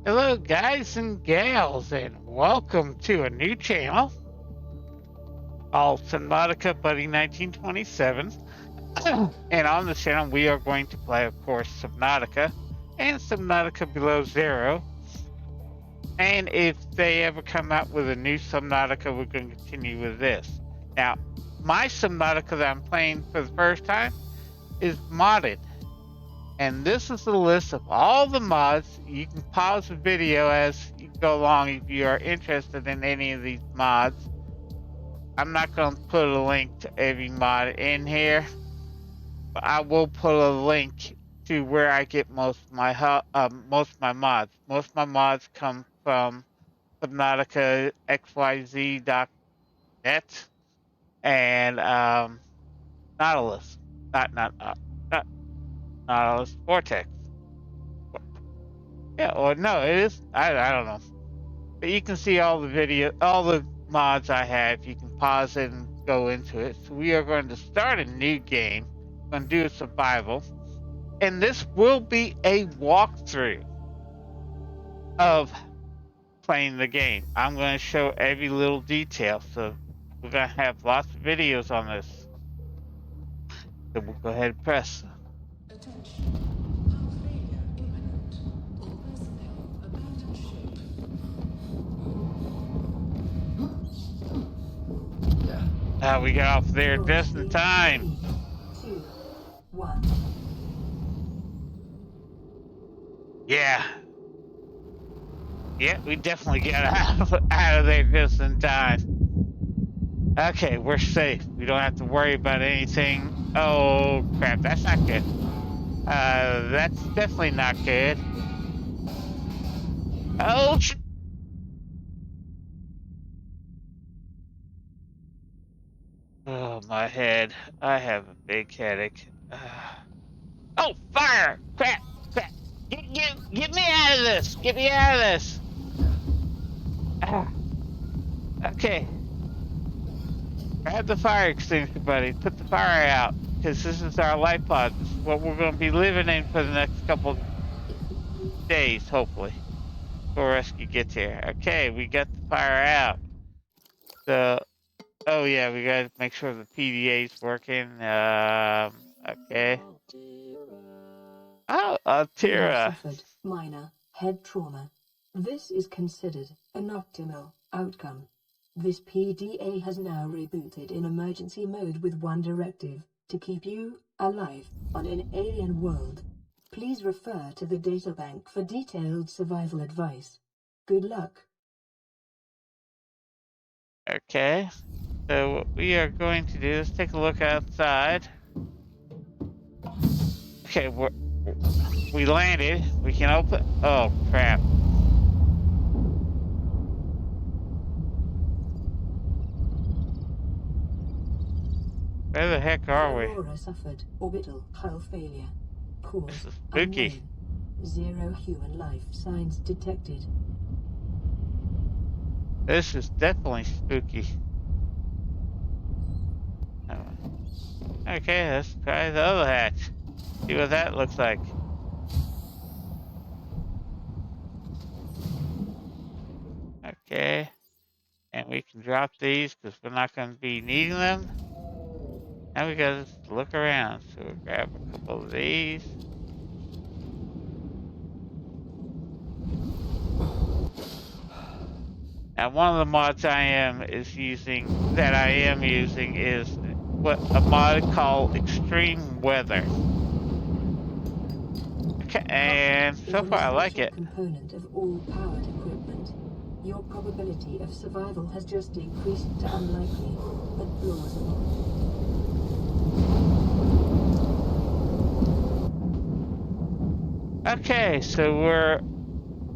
Hello, guys and gals, and welcome to a new channel called Subnautica Buddy 1927. And on this channel, we are going to play, of course, Subnautica and Subnautica Below Zero. And if they ever come out with a new Subnautica, we're going to continue with this. Now, my Subnautica that I'm playing for the first time is modded. And this is the list of all the mods. You can pause the video as you go along if you are interested in any of these mods. I'm not going to put a link to every mod in here, but I will put a link to where I get most of my mods. Most of my mods come from Subnautica XYZ.net and Nautilus, not Nautilus Vortex. Yeah, or no, it is. I don't know. But you can see all the mods I have. You can pause it and go into it. So we are going to start a new game. We're going to do a survival. And this will be a walkthrough of playing the game. I'm going to show every little detail. So we're going to have lots of videos on this. So we'll go ahead and press. We got off there just in time. 3, 2, 1. Yeah. Yeah, we definitely got out of there just in time. Okay, we're safe. We don't have to worry about anything. Oh, crap. That's not good. That's definitely not good. Oh, oh, my head. I have a big headache. Oh, fire! Crap! Crap! Get me out of this! Get me out of this! Okay. Grab the fire extinguisher, buddy. Put the fire out. Because this is our life pod. This is what we're going to be living in for the next couple days, hopefully. Before rescue gets here. Okay, we got the fire out. So, oh yeah, we got to make sure the PDA's working. Okay. Oh, Altira. Suffered minor head trauma. This is considered an optimal outcome. This PDA has now rebooted in emergency mode with one directive: to keep you alive on an alien world. Please refer to the databank for detailed survival advice. Good luck. Okay. So what we are going to do is take a look outside. Okay, we landed. We can open. Oh crap! Where the heck are we? Aurora suffered orbital hull failure. Cause This is spooky. unknown. 0 human life signs detected. This is definitely spooky. Okay, let's try the other hatch. See what that looks like. Okay. And we can drop these because we're not going to be needing them. Now we gotta look around. So we'll grab a couple of these. Now one of the mods I am using is what a mod called Extreme Weather. Okay, and so far I like it. Component of all powered equipment. Your probability of survival has just increased to unlikely, but plausible. Okay, so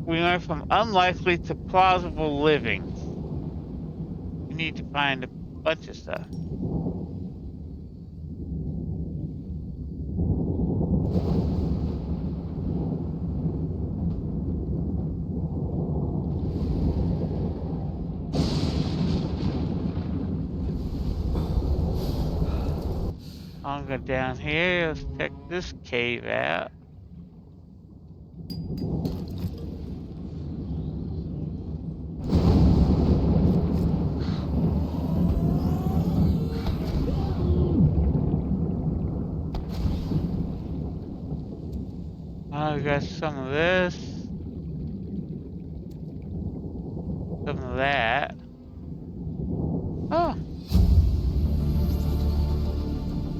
we went from unlikely to plausible living. We need to find a bunch of stuff. I'll go down here. Let's check this cave out. We got some of this. Some of that. Oh.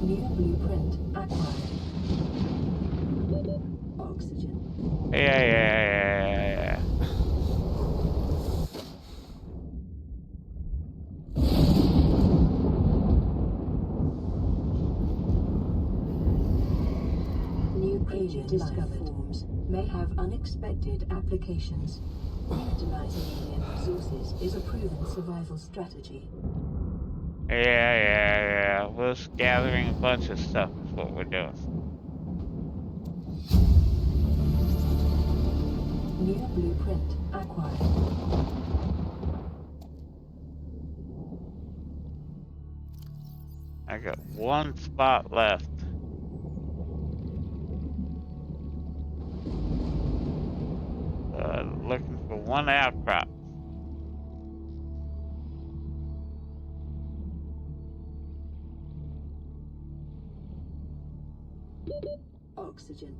New blueprint acquired. Oxygen. Yeah. New alien discovered forms may have unexpected applications. Utilizing alien resources is a proven survival strategy. Yeah. We're just gathering a bunch of stuff is what we're doing. New blueprint acquired. I got one spot left. Looking for one outcrop. Oxygen.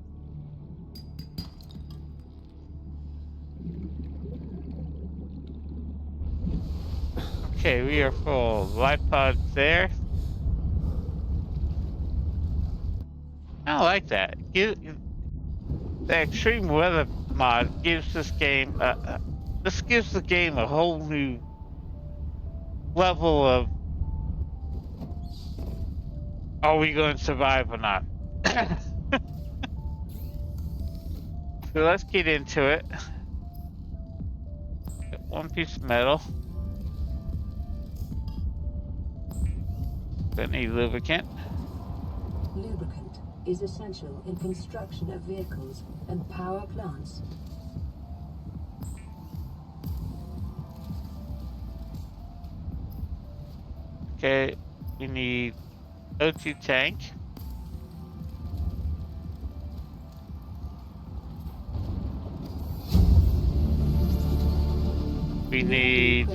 Okay, we are full. Life pods there. I like that. The extreme weather mod gives this game. This gives the game a whole new level of. Are we going to survive or not? So let's get into it. Got one piece of metal. Gonna need lubricant. Lubricant is essential in construction of vehicles and power plants. Okay, we need O2 tank. We need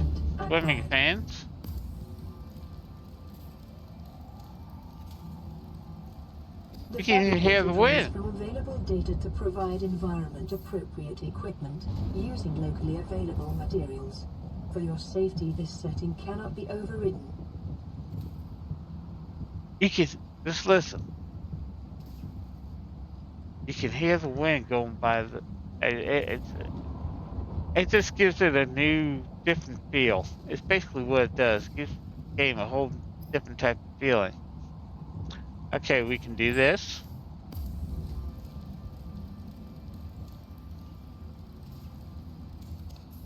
swimming fans. You can hear the wind. From available data to provide environment-appropriate equipment using locally available materials. For your safety, this setting cannot be overridden. You can just listen. You can hear the wind going by the. It just gives it a new, different feel. It's basically what it does. It gives the game a whole different type of feeling. Okay, we can do this.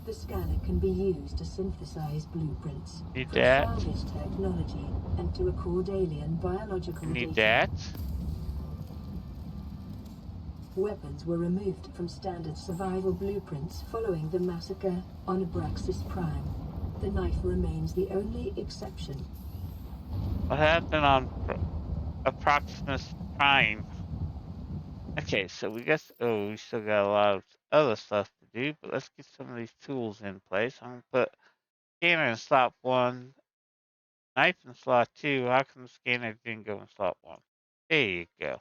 The scanner can be used to synthesize blueprints, Need that. profile this technology, and to record alien biological Need data. that. Weapons were removed from standard survival blueprints following the massacre on Abraxas Prime. The knife remains the only exception. What happened on Approximus Prime? Okay, so we still got a lot of other stuff to do, but let's get some of these tools in place. I'm gonna put scanner in slot 1, knife in slot 2. How come the scanner didn't go in slot 1? There you go.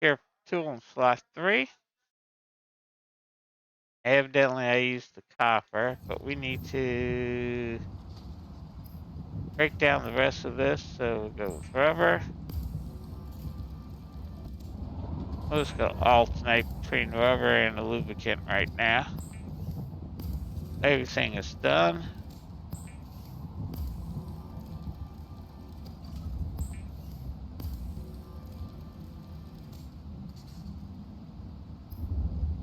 Here, tool in slot 3. Evidently I used the copper, but we need to break down the rest of this, so we'll go with rubber. We'll just go alternate between rubber and the lubricant right now. Everything is done.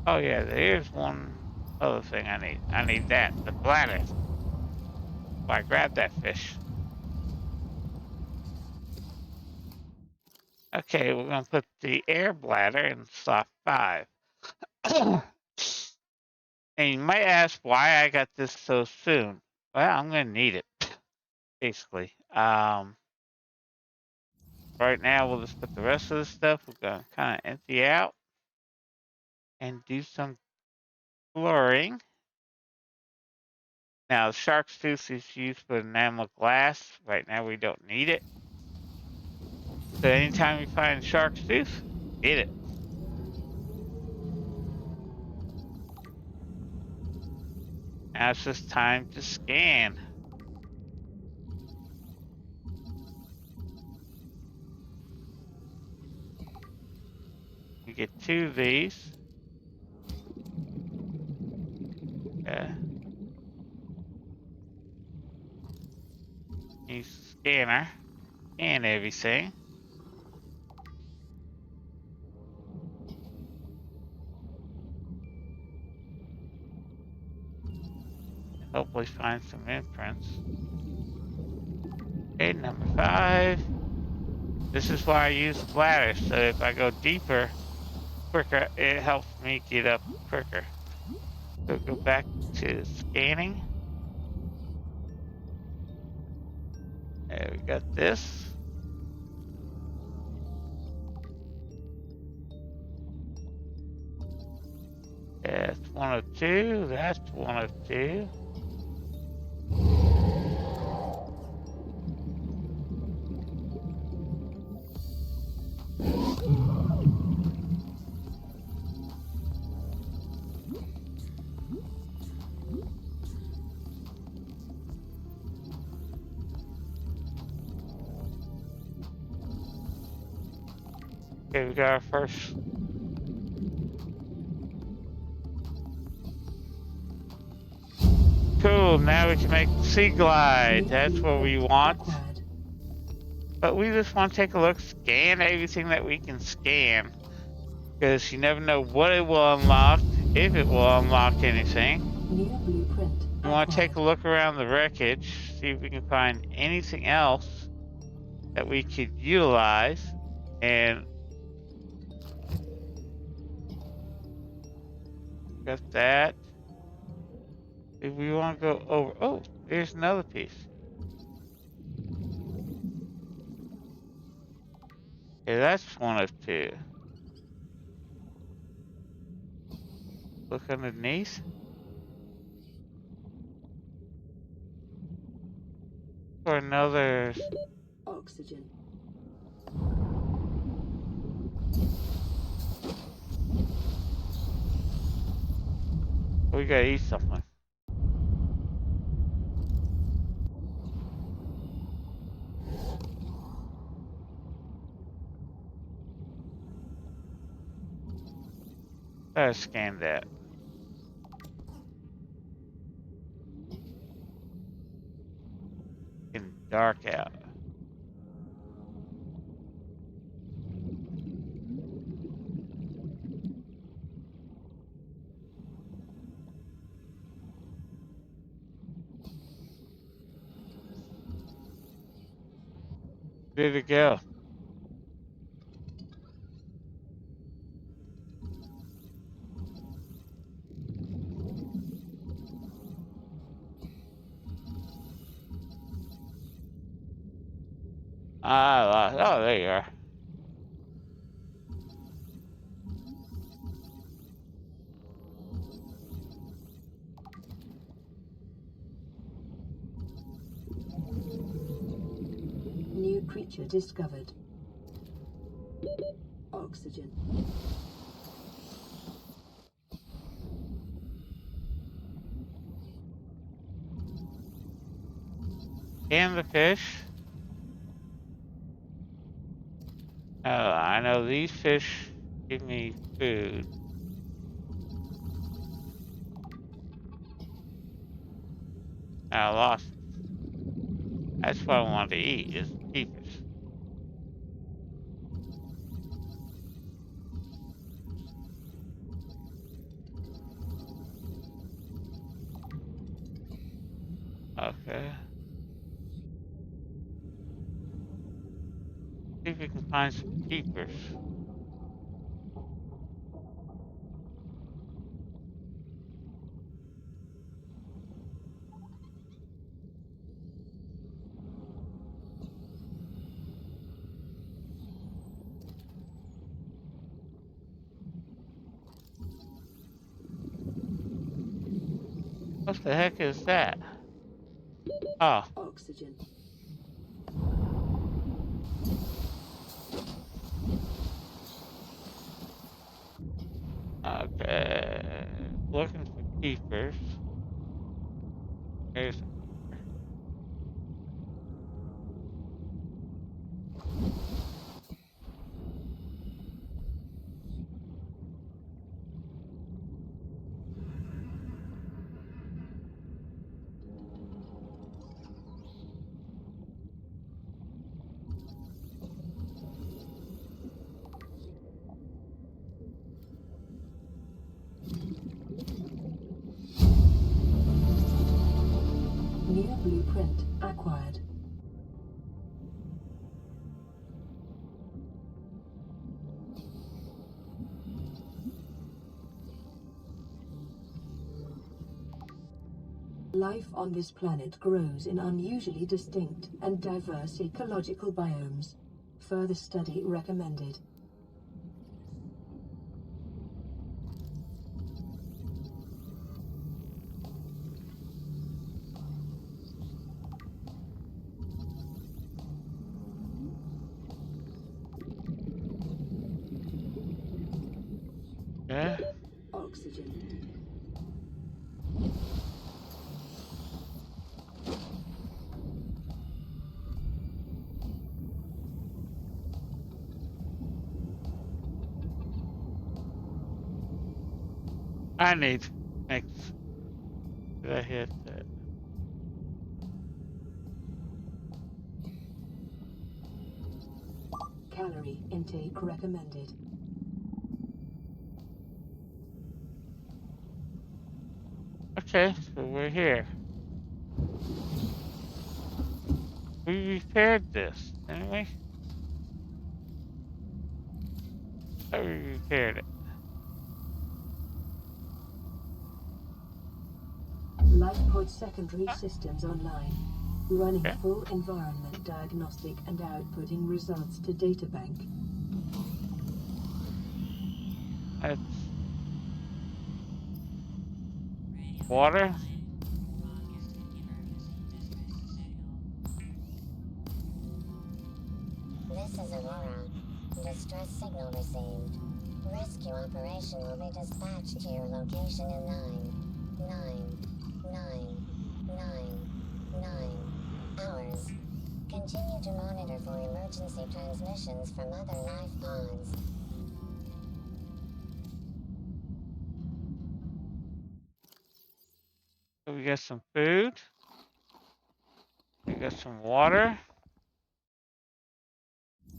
Oh yeah, there's one other thing I need. I need that, the bladder. I grabbed that fish. Okay, we're gonna put the air bladder in slot 5. And you might ask why I got this so soon. Well, I'm gonna need it, basically. Right now we'll just put the rest of the stuff. We're gonna kind of empty out and do some blurring. Now, the shark's tooth is used for enamel glass. Right now, we don't need it. So anytime you find shark's tooth, get it. Now it's just time to scan. We get 2 of these. Okay. Use the scanner. Scan everything. Hopefully find some imprints. Okay, number 5. This is why I use the bladder, so if I go deeper, quicker, it helps me get up quicker. So go back to scanning. There we got this. That's 1 of 2. That's 1 of 2. Okay, we got our first. Cool, now we can make the sea glide. That's what we want. But we just want to take a look, scan everything that we can scan. Because you never know what it will unlock, if it will unlock anything. New blueprint. We want to take a look around the wreckage, see if we can find anything else that we could utilize. And got that. If we want to go over, oh, there's another piece. Okay, that's 1 of 2. Look underneath. For another. Oxygen. We gotta eat something. Let's scan that. Getting dark out. Where'd it go? Oh, there you are. New creature discovered. Oxygen. And the fish. Oh, I know these fish give me food. I lost it. That's what I wanted to eat, is keepers. Okay. See if we can find some keepers. What the heck is that? Oh, Oxygen. okay. Looking for keepers. There's New blueprint acquired. Life on this planet grows in unusually distinct and diverse ecological biomes. Further study recommended. yeah. Oxygen. I need. Thanks. Did I hit that? Calorie intake recommended. Okay, so we're here. We repaired this, didn't we? Oh, we repaired it. Lifepod secondary systems online. Running Okay. full environment diagnostic and outputting results to databank. That's water. This is Aurora. Distress signal received. Rescue operation will be dispatched to your location in 9 hours. Continue to monitor for emergency transmissions from other life pods. So we got some food. We got some water.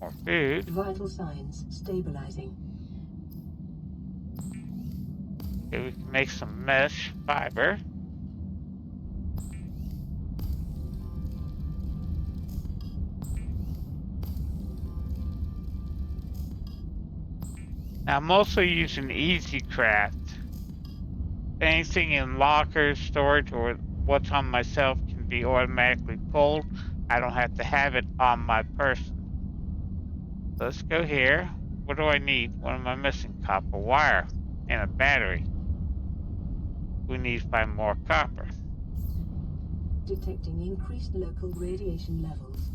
More food. Vital signs stabilizing. Okay, we can make some mesh fiber. Now I'm also using Easy Craft. Anything in lockers, storage, or what's on myself can be automatically pulled. I don't have to have it on my person. Let's go here. What do I need? What am I missing? Copper wire and a battery. We need to find more copper. Detecting increased local radiation levels.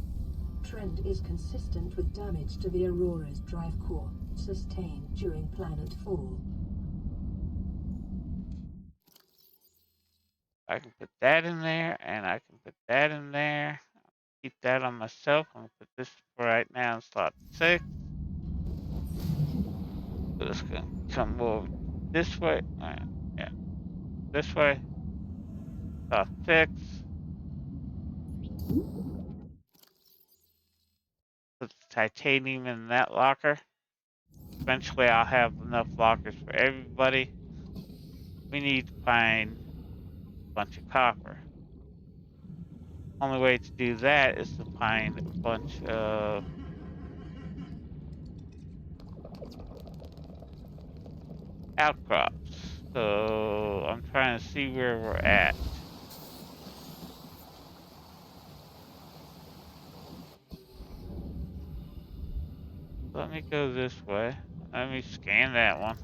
Trend is consistent with damage to the Aurora's drive core, sustained during planet fall. I can put that in there, and I can put that in there. Keep that on myself. I'm gonna put this for right now in slot 6. So it's gonna come over this way. Yeah, this way. Slot 6. Put the titanium in that locker. Eventually, I'll have enough lockers for everybody. We need to find a bunch of copper. Only way to do that is to find a bunch of outcrops. So I'm trying to see where we're at. Let me go this way. Let me scan that one.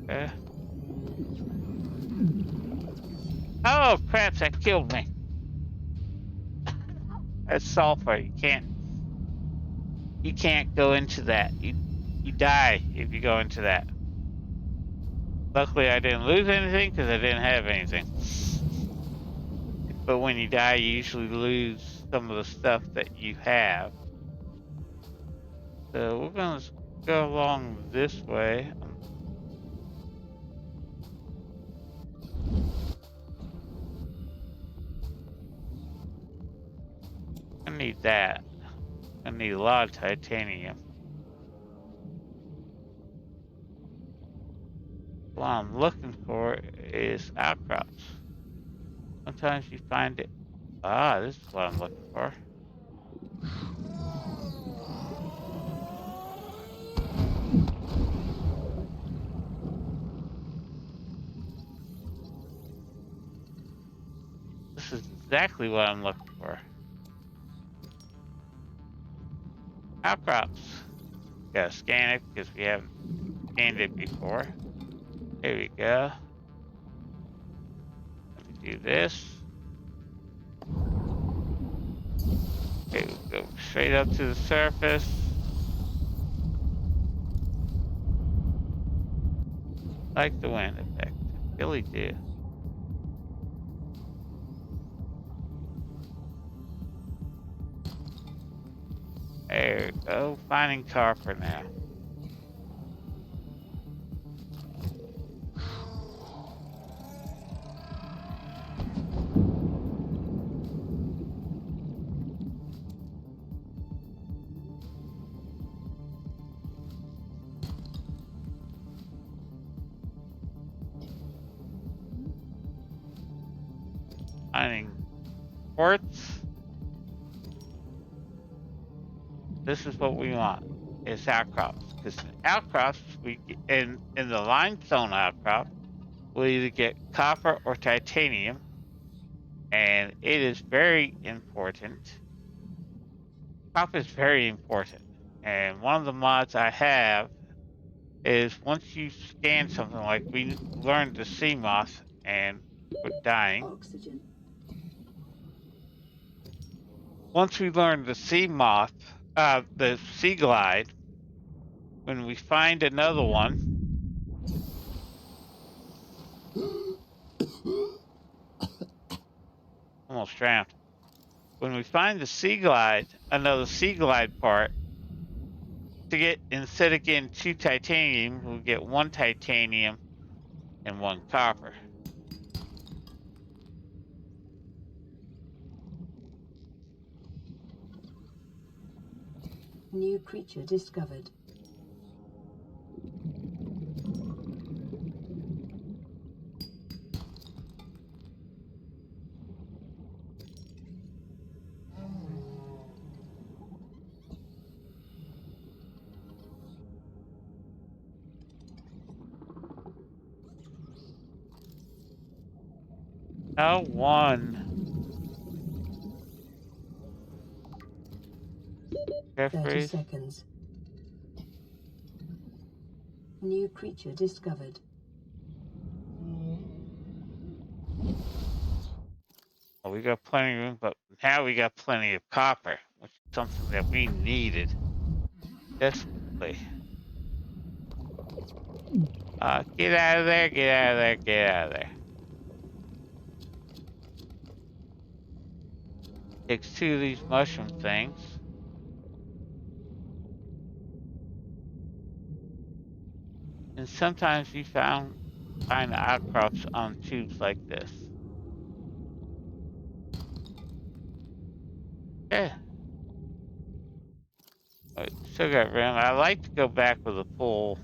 Okay. Oh crap, that killed me. That's sulfur. You can't go into that. You die if you go into that. Luckily, I didn't lose anything because I didn't have anything. But when you die, you usually lose some of the stuff that you have. So we're gonna go along this way. I need that. I need a lot of titanium. What I'm looking for is outcrops. Sometimes you find it. Ah, this is what I'm looking for. This is exactly what I'm looking for. Outcrops. Gotta scan it because we haven't scanned it before. There we go. Let me do this. Okay, we'll go straight up to the surface. Like the wind effect. I really do. There we go. Finding copper now. Finding quartz. This is what we want. It's outcrops. Because outcrops, we get, in the limestone outcrop, we either get copper or titanium. And it is very important. Copper is very important. And one of the mods I have is once you scan something like we learned the sea moth and we're dying. Oxygen. Once we learn the sea moth, the sea glide, when we find another one, almost drowned. When we find the sea glide, another sea glide part, to get, instead of getting 2 titanium, we'll get 1 titanium and 1 copper. New creature discovered. L1. 30 seconds. New creature discovered. Well, we got plenty of room, but now we got plenty of copper, which is something that we needed desperately. Get out of there, get out of there, get out of there. Takes 2 of these mushroom things. And sometimes you find outcrops on tubes like this. Yeah. But still got room. I like to go back with a full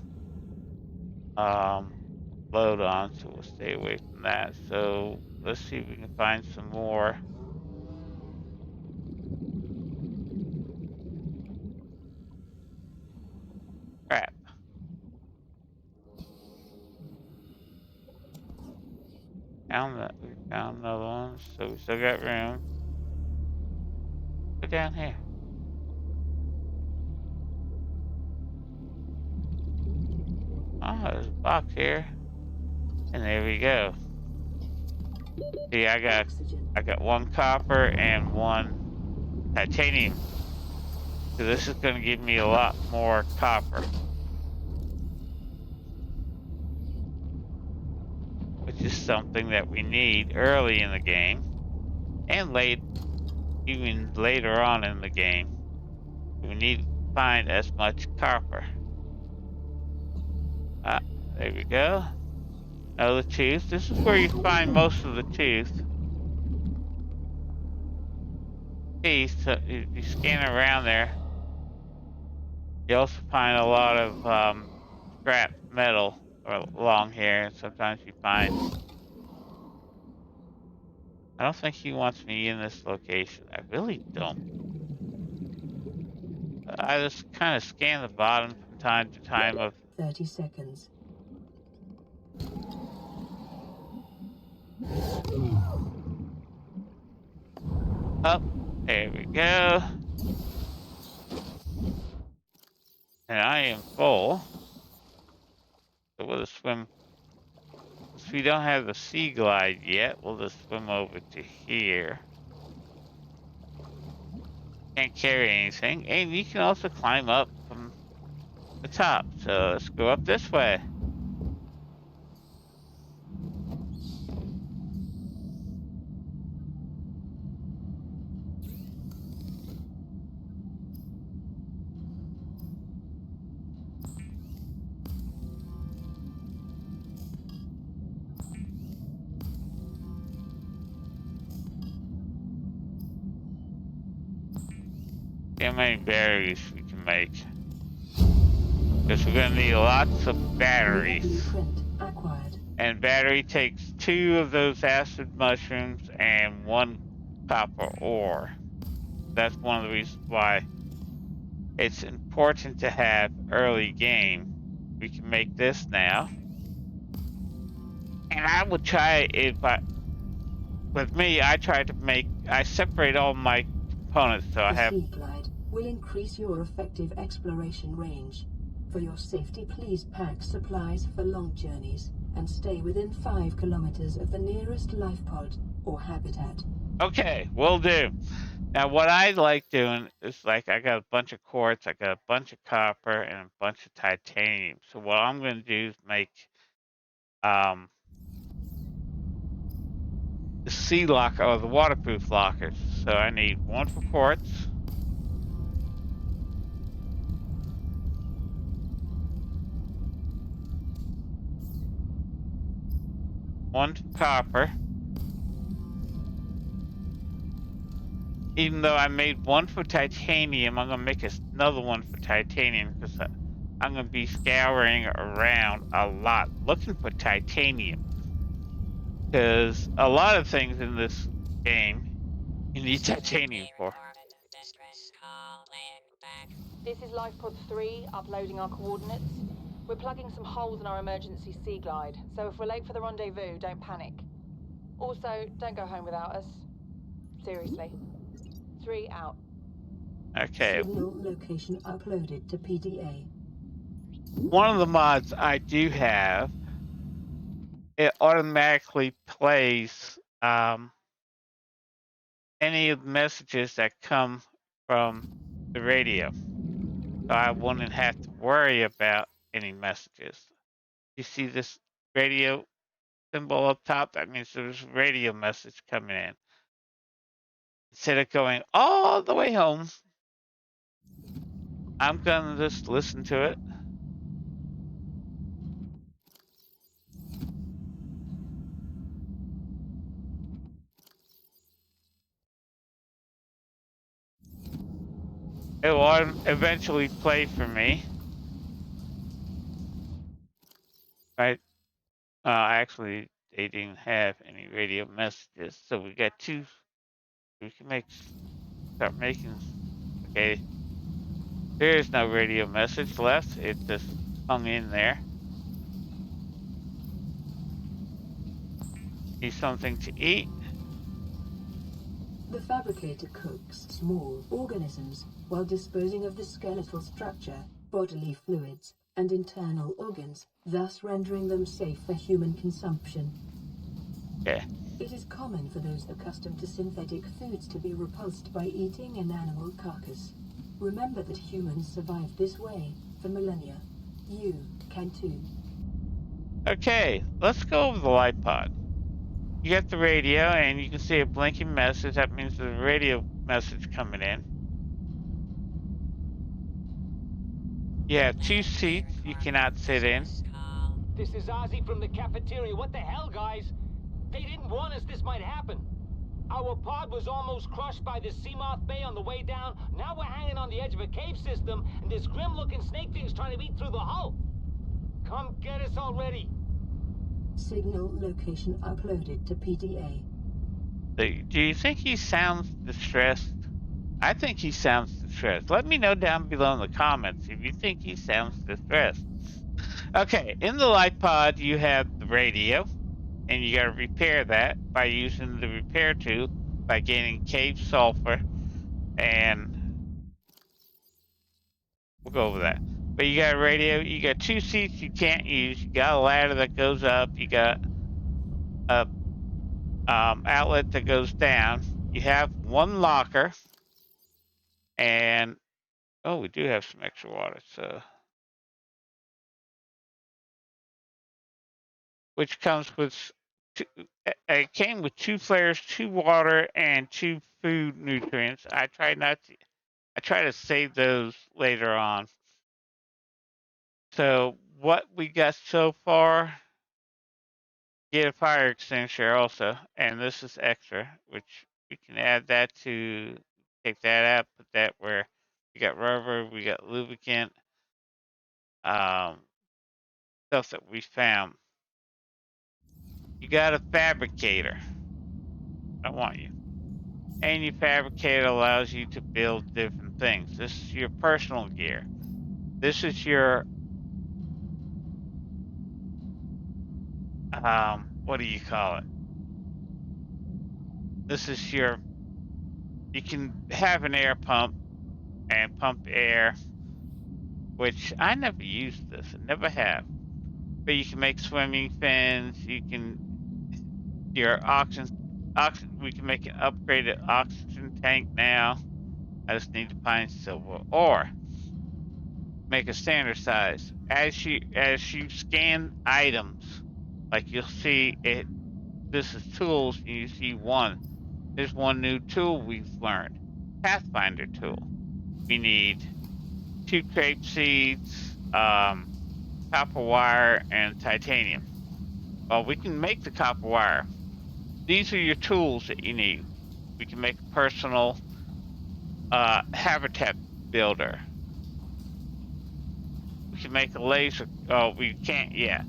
load on, so we'll stay away from that. So let's see if we can find some more. Crap. We found another one, so we still got room. Go down here. Oh, there's a box here. And there we go. See, I got 1 copper and 1 titanium. So this is going to give me a lot more copper, which is something that we need early in the game and even later on in the game. We need to find as much copper. Ah, there we go. Another tooth. This is where you find most of the teeth. If you scan around there, you also find a lot of scrap metal along here. And sometimes you find. I don't think he wants me in this location. I really don't. I just kind of scan the bottom from time to time of 30 seconds. up. There we go. And I am full. So we'll just swim. Since we don't have the sea glide yet, we'll just swim over to here. Can't carry anything. And you can also climb up from the top. So let's go up this way. See how many batteries we can make. Because we're going to need lots of batteries. And battery takes 2 of those acid mushrooms and 1 copper ore. That's one of the reasons why it's important to have early game. We can make this now. And I would try it, but with me, I separate all my components so I have. The sea glide will increase your effective exploration range. For your safety, please pack supplies for long journeys and stay within 5 kilometers of the nearest life pod or habitat. Okay, will do. Now, what I like doing is I got a bunch of quartz, I got a bunch of copper, and a bunch of titanium. So what I'm going to do is make the sea locker or the waterproof lockers. So I need 1 for quartz, 1 for copper. Even though I made 1 for titanium, I'm going to make another 1 for titanium because I'm going to be scouring around a lot looking for titanium. Because a lot of things in this game you need titanium for. This is Lifepod 3, uploading our coordinates. We're plugging some holes in our emergency sea glide, so if we're late for the rendezvous, don't panic. Also, don't go home without us. Seriously. 3 out. Okay. Signal location uploaded to PDA. One of the mods I do have, it automatically plays any of the messages that come from the radio. So I wouldn't have to worry about any messages. You see this radio symbol up top? That means there's a radio message coming in. Instead of going all the way home, I'm going to just listen to it. It will eventually play for me. Right? Actually, they didn't have any radio messages, so we got 2. We can start making. Okay, there's no radio message left. It just hung in there. Need something to eat. The fabricator cooks small organisms while disposing of the skeletal structure, bodily fluids, and internal organs, thus rendering them safe for human consumption. Okay. It is common for those accustomed to synthetic foods to be repulsed by eating an animal carcass. Remember that humans survived this way for millennia. You can too. Okay, let's go over the light pod. You got the radio, and you can see a blinking message. That means there's a radio message coming in. You have 2 seats you cannot sit in. This is Ozzy from the cafeteria. What the hell, guys? They didn't warn us this might happen. Our pod was almost crushed by this Seamoth Bay on the way down. Now we're hanging on the edge of a cave system, and this grim-looking snake thing's trying to eat through the hull. Come get us already. Signal location uploaded to PDA. Do you think he sounds distressed? I think he sounds distressed. Let me know down below in the comments if you think he sounds distressed. Okay, in the light pod you have the radio, and you gotta repair that by using the repair tool by gaining cave sulfur, and we'll go over that. But you got a radio, you got 2 seats you can't use, you got a ladder that goes up, you got a outlet that goes down, you have 1 locker, and oh, we do have some extra water, so which comes with it came with 2 flares, 2 water, and 2 food nutrients. I try to save those later on. So what we got so far, get a fire extinguisher also, and this is extra, which we can add that to, take that out, put that where we got rubber, we got lubricant, stuff that we found. You got a fabricator. I want you. And your fabricator allows you to build different things. This is your personal gear. This is your what do you call it? This is your, you can have an air pump and pump air, which I never used this. I never have. But you can make swimming fins. You can, your oxygen, we can make an upgraded oxygen tank now. I just need to find silver, or make a standard size. As you scan items, like you'll see it, this is tools, and you see one. There's one new tool we've learned, Pathfinder tool. We need 2 crepe seeds, copper wire, and titanium. Well, we can make the copper wire. These are your tools that you need. We can make a personal habitat builder. We can make a laser. Oh, we can't yet.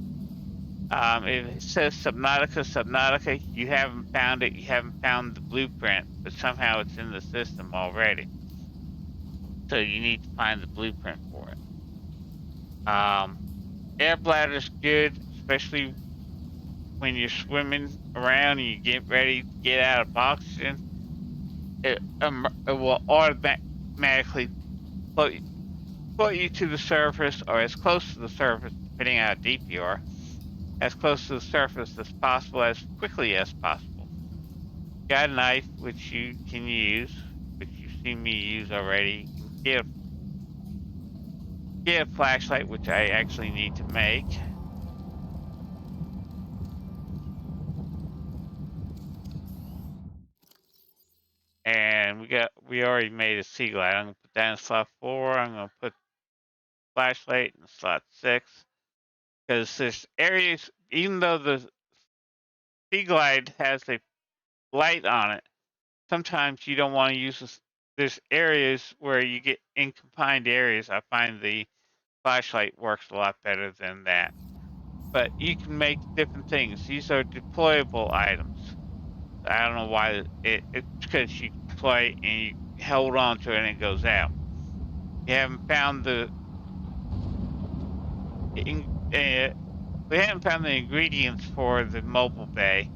It says Subnautica. You haven't found it. You haven't found the blueprint, but somehow it's in the system already. So you need to find the blueprint for it. Air bladder's good, especially when you're swimming around and you get ready to get out of oxygen. It will automatically float you to the surface, or as close to the surface, depending on how deep you are, as close to the surface as possible, as quickly as possible. Got a knife, which you can use, which you've seen me use already. You can get a flashlight, which I actually need to make. And we already made a sea glide. I'm gonna put that in slot 4. I'm gonna put flashlight in slot 6. Because there's areas, even though the sea glide has a light on it, sometimes you don't want to use this. There's areas where you get in confined areas. I find the flashlight works a lot better than that. But you can make different things. These are deployable items. I don't know why it's because you deploy and you hold on to it and it goes out. You haven't found the we haven't found the ingredients for the mobile bay.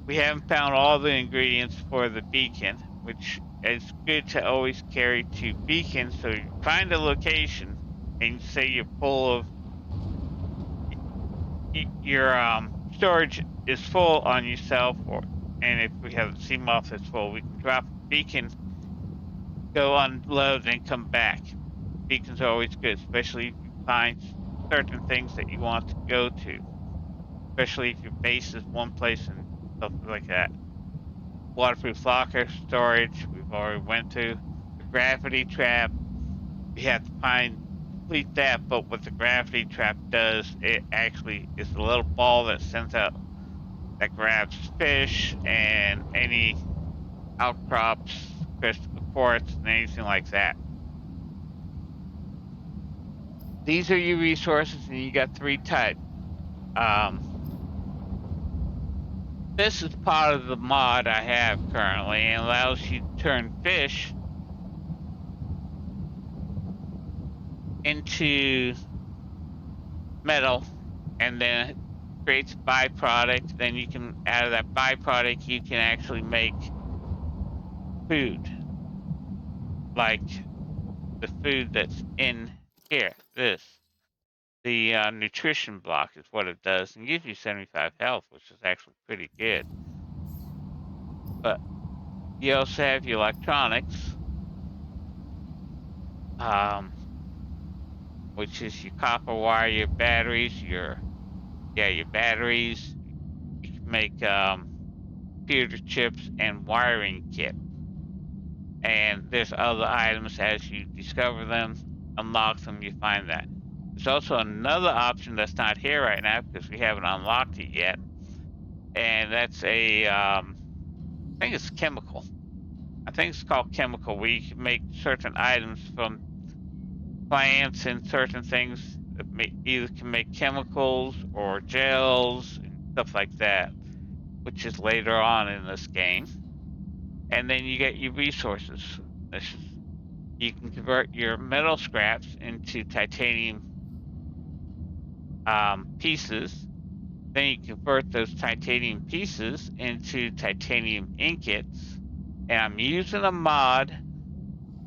We haven't found all the ingredients for the beacon, which is good to always carry 2 beacons. So you find a location and say you're full of your storage is full on yourself, or and if we have a sea moth that's full, we can drop a beacon, go unload, and come back. Beacons are always good, especially if you find certain things that you want to go to, especially if your base is one place and stuff like that. Waterproof locker storage, we've already went to. The gravity trap, you have to complete that, but what the gravity trap does, it actually is a little ball that sends out, that grabs fish and any outcrops, crystal quartz, and anything like that. These are your resources, and you got 3 types. Um, this is part of the mod I have currently, and allows you to turn fish into metal, and then creates a byproduct. Then you can, out of that byproduct, you can actually make food, like the food that's in here. The nutrition block is what it does, and gives you 75 health, which is actually pretty good. But you also have your electronics, which is your copper wire, your batteries, your batteries. You can make computer chips and wiring kit. And there's other items as you discover them, unlock them, you find that. There's also another option that's not here right now because we haven't unlocked it yet, and that's I think it's chemical. I think it's called chemical, where you can make certain items from plants and certain things. Either can make chemicals or gels and stuff like that, which is later on in this game. And then you get your resources. You can convert your metal scraps into titanium pieces. Then you convert those titanium pieces into titanium ingots. And I'm using a mod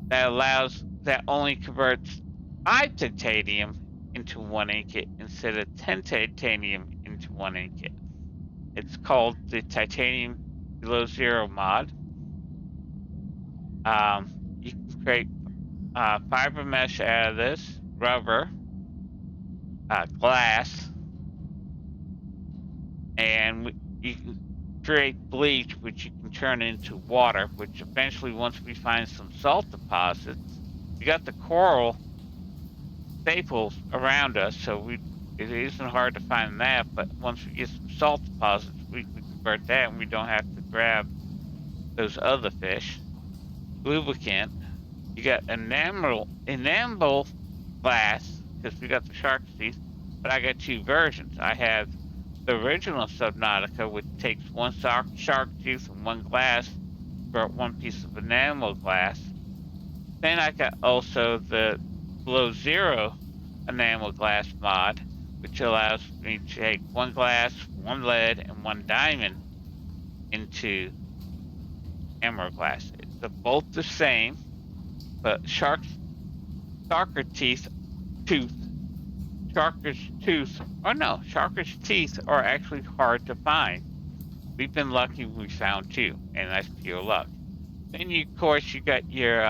that only converts 5 titanium into 1 ingot instead of 10 titanium into 1 ingot. It's called the Titanium Below Zero mod. You can create fiber mesh out of this, rubber, glass, and you can create bleach, which you can turn into water, which eventually, once we find some salt deposits, we got the coral staples around us, so it isn't hard to find that, but once we get some salt deposits, we convert that, and we don't have to grab those other fish. Lubricant, you got enamel glass, because we got the shark's teeth, but I got 2 versions. I have the original Subnautica, which takes 1 shark tooth and 1 glass for 1 piece of enamel glass. Then I got also the Below Zero enamel glass mod, which allows me to take 1 glass, 1 lead, and 1 diamond into emerald glass. They're both the same, but shark's teeth are actually hard to find. We've been lucky we found 2, and that's pure luck. Then of course you got your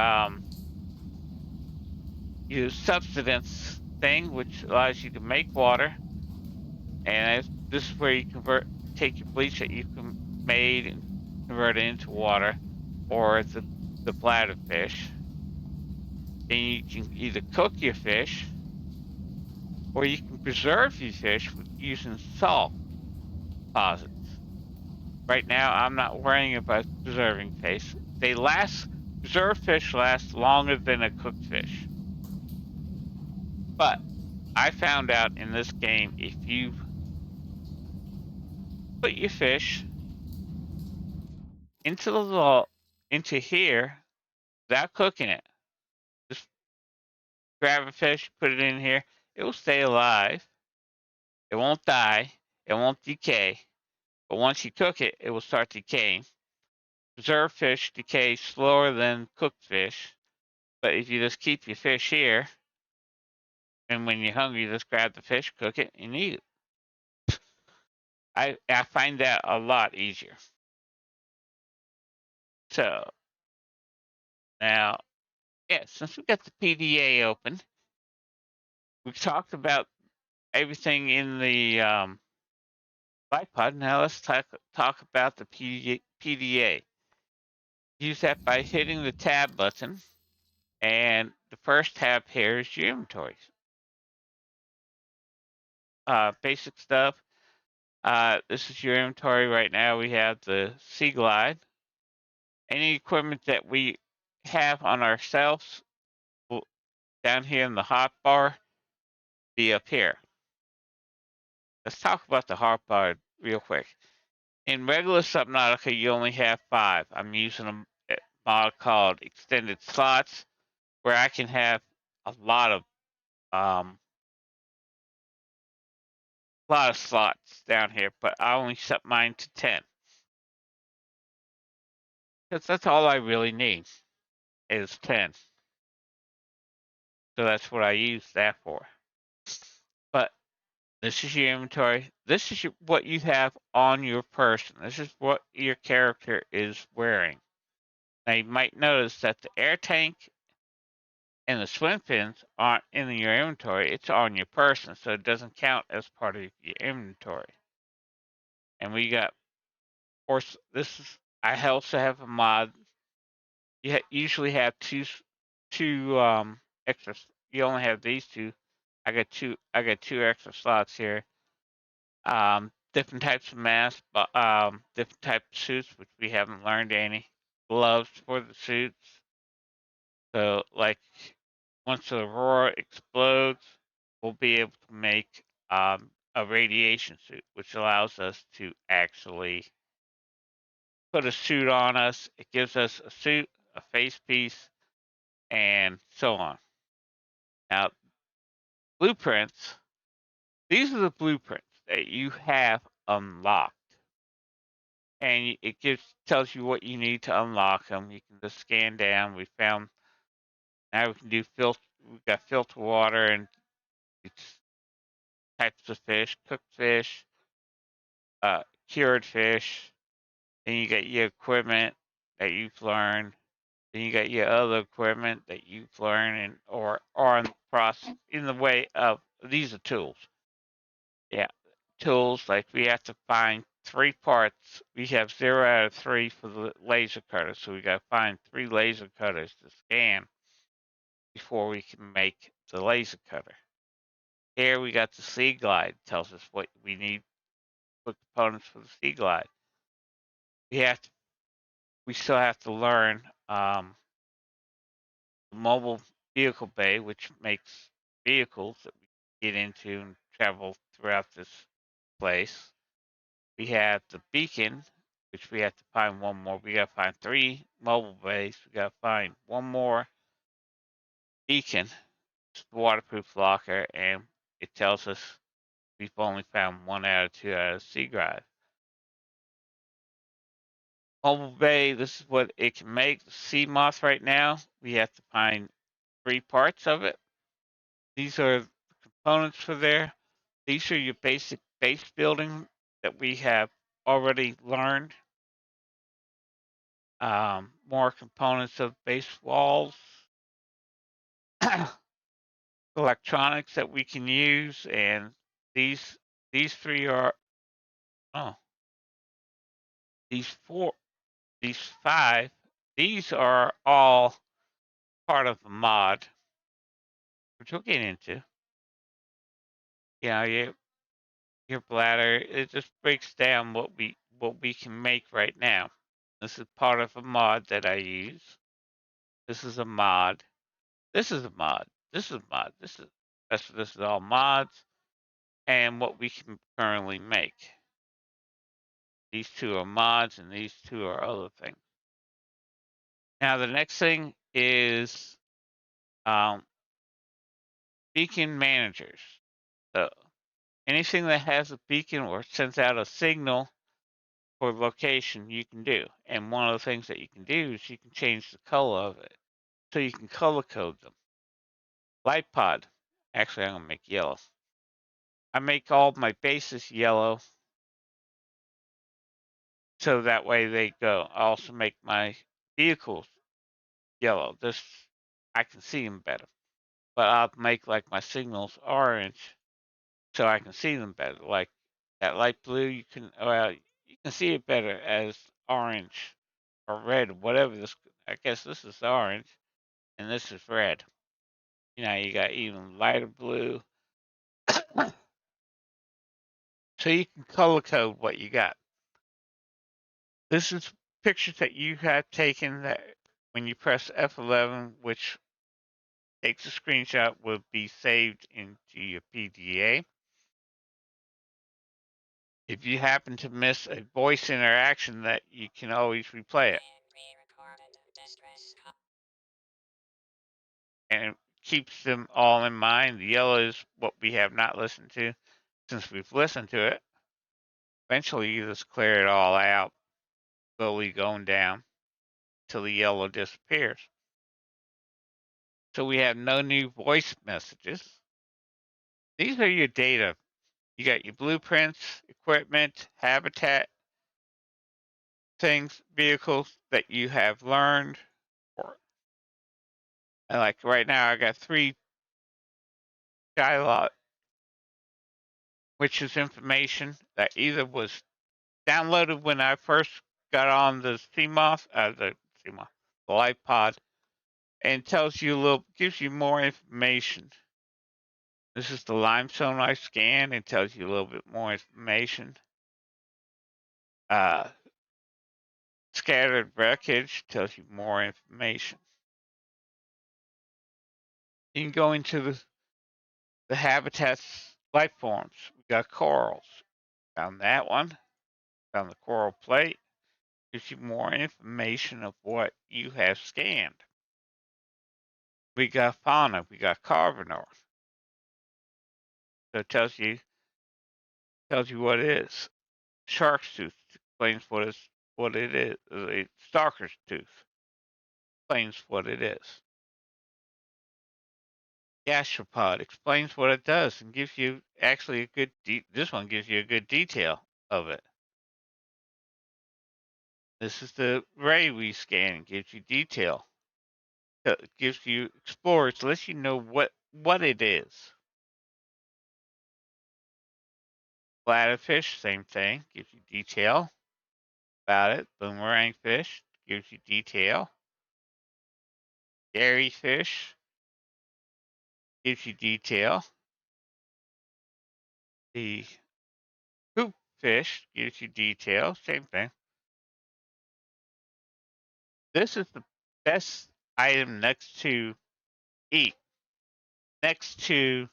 substance thing, which allows you to make water, and this is where you take your bleach that you've made and convert it into water, or the bladder fish. Then you can either cook your fish, or you can preserve your fish using salt deposits. Right now, I'm not worrying about preserving fish. Preserved fish last longer than a cooked fish. But I found out in this game, if you put your fish into here without cooking it, just grab a fish, put it in here, it will stay alive. It won't die. It won't decay. But once you cook it, it will start decaying. Preserved fish decay slower than cooked fish. But if you just keep your fish here, and when you're hungry, you just grab the fish, cook it, and eat it. I find that a lot easier. So now, yeah, since we got the PDA open, we've talked about everything in the bipod. Now let's talk about the PDA. Use that by hitting the tab button, and the first tab here is your inventory. Basic stuff. This is your inventory right now. We have the Sea Glide. Any equipment that we have on ourselves will, down here in the hotbar, be up here. Let's talk about the hotbar real quick. In regular Subnautica, you only have 5. I'm using a mod called Extended Slots, where I can have a lot of slots down here, but I only set mine to 10. Because that's all I really need is 10. So that's what I use that for. But this is your inventory. This is what you have on your person. This is what your character is wearing. Now you might notice that the air tank and the swim fins aren't in your inventory. It's on your person, so it doesn't count as part of your inventory. And we got, of course, this is. I also have a mod. You usually have two extra. You only have these two. I got two. I got 2 extra slots here. Different types of masks, different types of suits, which we haven't learned any. Gloves for the suits. So, like, once the Aurora explodes, we'll be able to make a radiation suit, which allows us to actually put a suit on us. It gives us a suit, a face piece, and so on. Now, blueprints, these are the blueprints that you have unlocked. And it tells you what you need to unlock them. You can just scan down. Now we can do we've got filter water and types of fish, cooked fish, cured fish. Then you got your equipment that you've learned. Then you got your other equipment that you've learned and or are in the process in the way of these are tools. Yeah, tools like we have to find 3 parts. We have 0 out of 3 for the laser cutter, so we got to find 3 laser cutters to scan before we can make the laser cutter. Here we got the Sea Glide. Tells us what we need for components for the Sea Glide. We still have to learn the mobile vehicle bay, which makes vehicles that we get into and travel throughout this place. We have the beacon, which we have to find one more. We got to find 3 mobile bays. We got to find one more beacon, waterproof locker, and it tells us we've only found 1 out of 2 out of Sea Glide. Mobile bay, this is what it can make. The sea moth right now, we have to find 3 parts of it. These are the components for there. These are your basic base building that we have already learned. More components of base walls, electronics that we can use, and these 3 are these 4, these 5, these are all part of the mod, which we'll get into. Your bladder, it just breaks down what we can make right now. This is part of a mod that I use. This is a mod. This is a mod. This is a mod. This is all mods and what we can currently make. These 2 are mods and these 2 are other things. Now the next thing is beacon managers. So anything that has a beacon or sends out a signal for location you can do. And one of the things that you can do is you can change the color of it. So you can color code them. Light pod. Actually, I'm going to make yellow. I make all my bases yellow. So that way they go. I also make my vehicles yellow. This I can see them better, but I'll make like my signals orange so I can see them better. Like that light blue, you can see it better as orange or red, whatever this. I guess this is orange and this is red. You know, you got even lighter blue, so you can color code what you got. This is pictures that you have taken that when you press F11, which takes a screenshot, will be saved into your PDA. If you happen to miss a voice interaction, that you can always replay it. And it keeps them all in mind. The yellow is what we have not listened to. Since we've listened to it, eventually you just clear it all out, slowly going down till the yellow disappears. So we have no new voice messages. These are your data. You got your blueprints, equipment, habitat, things, vehicles that you have learned. And like right now, I got 3 dialogue, which is information that either was downloaded when I first got on the CMOS, the light pod, and tells you gives you more information. This is the limestone I scanned. It tells you a little bit more information. Uh, Scattered wreckage tells you more information. You can go into the habitats, life forms. We got corals. Found that one. Found the coral plate. Gives you more information of what you have scanned. We got fauna. We got carnivore. So it tells you what it is. Shark's tooth explains what it is. A stalker's tooth explains what it is. Gastropod explains what it does and gives you actually a good. This one gives you a good detail of it. This is the ray we scan and gives you detail. It gives you explorers, lets you know what it is. Bladderfish, same thing, gives you detail about it. Boomerang fish gives you detail. Dairy fish gives you detail. The hoop fish gives you detail, same thing. This is the best item next to eat, next to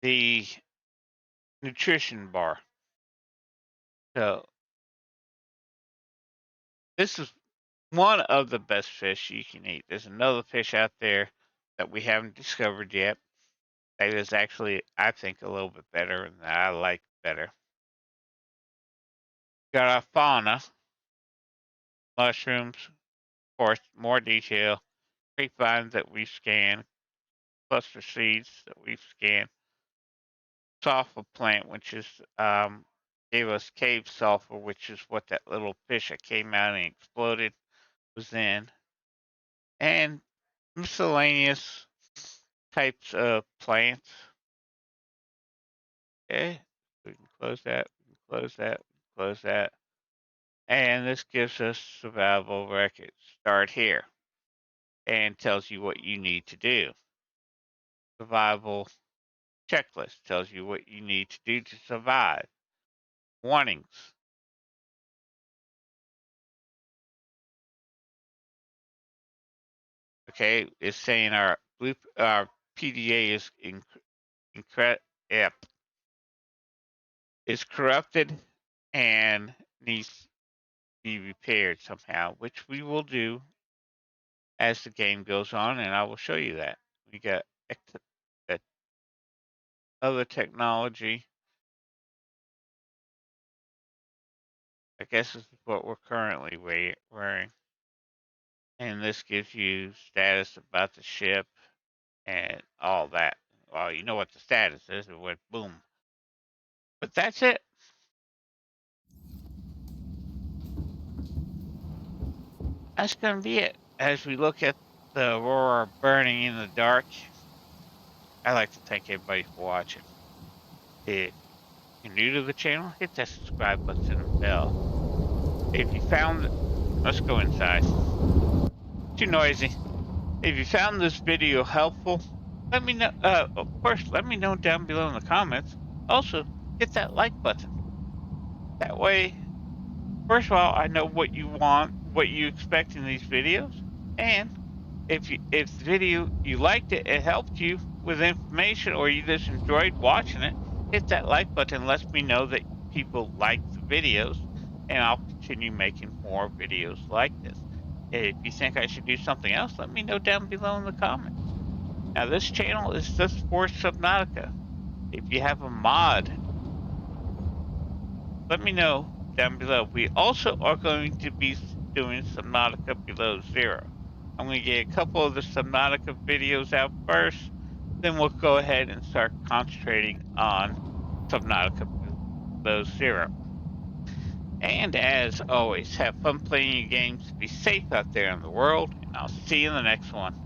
the nutrition bar. So this is one of the best fish you can eat. There's another fish out there that we haven't discovered yet that is actually, I think, a little bit better and that I like better. Got our fauna, mushrooms, of course, more detail, grapevines that we scan, cluster seeds that we've scanned, sulfur plant, which is gave us cave sulfur, which is what that little fish that came out and exploded was in, and miscellaneous types of plants. Okay, we can close that, we can close that, we can close that. And this gives us survival records. Start here and tells you what you need to do. Survival checklist tells you what you need to do to survive. Warnings. Okay, it's saying our PDA is yep, is corrupted and needs to be repaired somehow, which we will do as the game goes on, and I will show you that. We got that other technology. I guess this is what we're currently wearing. And this gives you status about the ship and all that. Well, you know what the status is. It went boom. But that's it. that's going to be it. As we look at the aurora burning in the dark, I'd like to thank everybody for watching. If you're new to the channel, hit that subscribe button and bell. If you found, let's go inside. Too noisy. If you found this video helpful, let me know. Of course, let me know down below in the comments. Also, hit that like button. That way, first of all, I know what you want, what you expect in these videos, and if the video you liked it, it helped you with information, or you just enjoyed watching it, hit that like button. Lets me know that people like the videos, and I'll continue making more videos like this. If you think I should do something else, let me know down below in the comments. Now, this channel is just for Subnautica. If you have a mod, let me know down below. We also are going to be doing Subnautica Below Zero. I'm going to get a couple of the Subnautica videos out first, then we'll go ahead and start concentrating on Subnautica Below Zero. And as always, have fun playing your games, be safe out there in the world, and I'll see you in the next one.